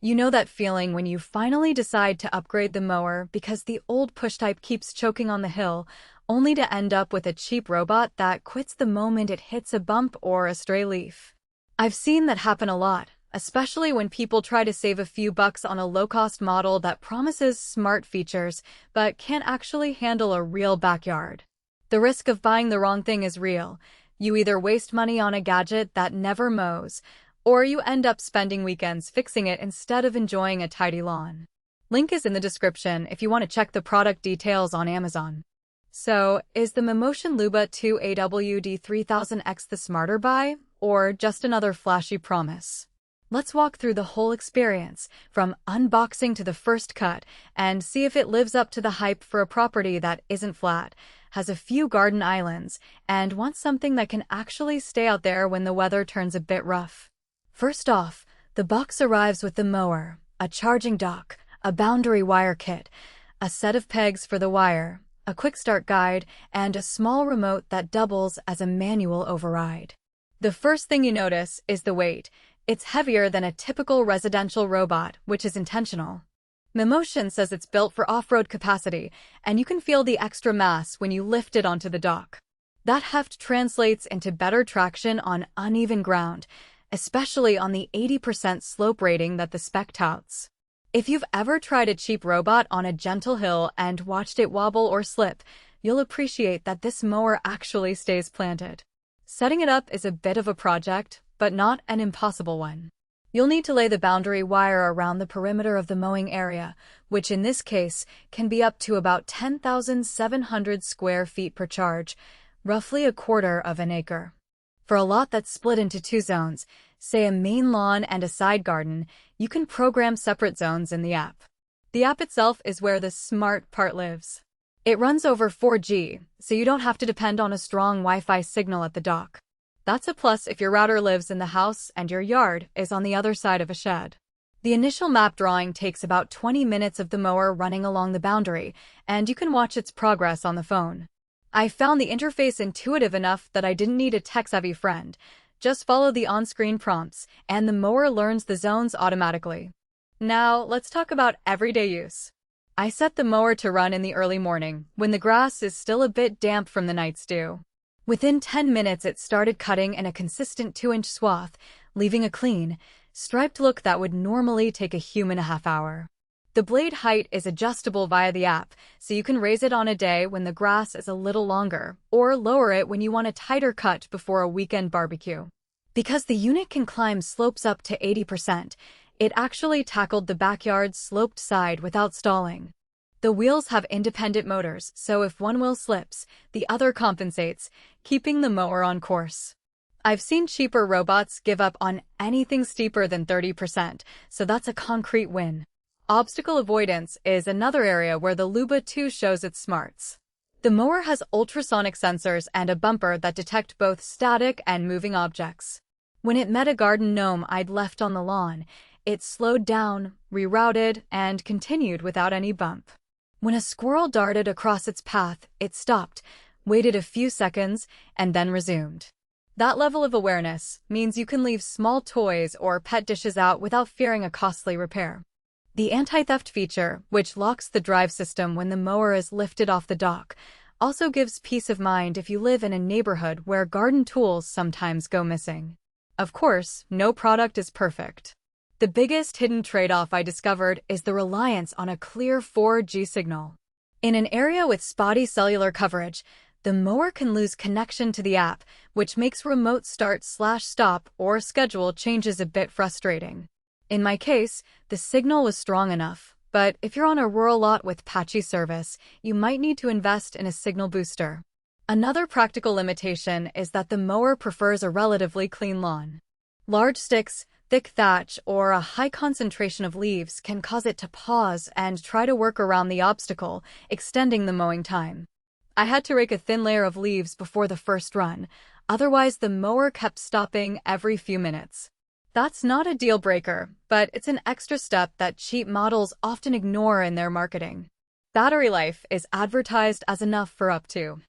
You know that feeling when you finally decide to upgrade the mower because the old push type keeps choking on the hill, only to end up with a cheap robot that quits the moment it hits a bump or a stray leaf. I've seen that happen a lot, especially when people try to save a few bucks on a low-cost model that promises smart features but can't actually handle a real backyard. The risk of buying the wrong thing is real. You either waste money on a gadget that never mows, or you end up spending weekends fixing it instead of enjoying a tidy lawn. Link is in the description if you want to check the product details on Amazon. So, is the Mammotion LUBA 2 AWD 3000X the smarter buy, or just another flashy promise? Let's walk through the whole experience, from unboxing to the first cut, and see if it lives up to the hype for a property that isn't flat, has a few garden islands, and wants something that can actually stay out there when the weather turns a bit rough. First off, the box arrives with the mower, a charging dock, a boundary wire kit, a set of pegs for the wire, a quick start guide, and a small remote that doubles as a manual override. The first thing you notice is the weight. It's heavier than a typical residential robot, which is intentional. Mammotion says it's built for off-road capacity, and you can feel the extra mass when you lift it onto the dock. That heft translates into better traction on uneven ground, especially on the 80% slope rating that the spec touts. If you've ever tried a cheap robot on a gentle hill and watched it wobble or slip, you'll appreciate that this mower actually stays planted. Setting it up is a bit of a project, but not an impossible one. You'll need to lay the boundary wire around the perimeter of the mowing area, which in this case can be up to about 10,700 square feet per charge, roughly a quarter of an acre. For a lot that's split into two zones, say a main lawn and a side garden, you can program separate zones in the app. The app itself is where the smart part lives. It runs over 4G, so you don't have to depend on a strong Wi-Fi signal at the dock. That's a plus if your router lives in the house and your yard is on the other side of a shed. The initial map drawing takes about 20 minutes of the mower running along the boundary, and you can watch its progress on the phone. I found the interface intuitive enough that I didn't need a tech-savvy friend. Just follow the on-screen prompts, and the mower learns the zones automatically. Now, let's talk about everyday use. I set the mower to run in the early morning, when the grass is still a bit damp from the night's dew. Within 10 minutes it started cutting in a consistent 2-inch swath, leaving a clean, striped look that would normally take a human a half hour. The blade height is adjustable via the app, so you can raise it on a day when the grass is a little longer, or lower it when you want a tighter cut before a weekend barbecue. Because the unit can climb slopes up to 80%, it actually tackled the backyard's sloped side without stalling. The wheels have independent motors, so if one wheel slips, the other compensates, keeping the mower on course. I've seen cheaper robots give up on anything steeper than 30%, so that's a concrete win. Obstacle avoidance is another area where the LUBA 2 shows its smarts. The mower has ultrasonic sensors and a bumper that detect both static and moving objects. When it met a garden gnome I'd left on the lawn, it slowed down, rerouted, and continued without any bump. When a squirrel darted across its path, it stopped, waited a few seconds, and then resumed. That level of awareness means you can leave small toys or pet dishes out without fearing a costly repair. The anti-theft feature, which locks the drive system when the mower is lifted off the dock, also gives peace of mind if you live in a neighborhood where garden tools sometimes go missing. Of course, no product is perfect. The biggest hidden trade-off I discovered is the reliance on a clear 4G signal. In an area with spotty cellular coverage, the mower can lose connection to the app, which makes remote start/stop or schedule changes a bit frustrating. In my case, the signal was strong enough, but if you're on a rural lot with patchy service, you might need to invest in a signal booster. Another practical limitation is that the mower prefers a relatively clean lawn. Large sticks, thick thatch, or a high concentration of leaves can cause it to pause and try to work around the obstacle, extending the mowing time. I had to rake a thin layer of leaves before the first run, otherwise the mower kept stopping every few minutes. That's not a deal breaker, but it's an extra step that cheap models often ignore in their marketing. Battery life is advertised as enough for up to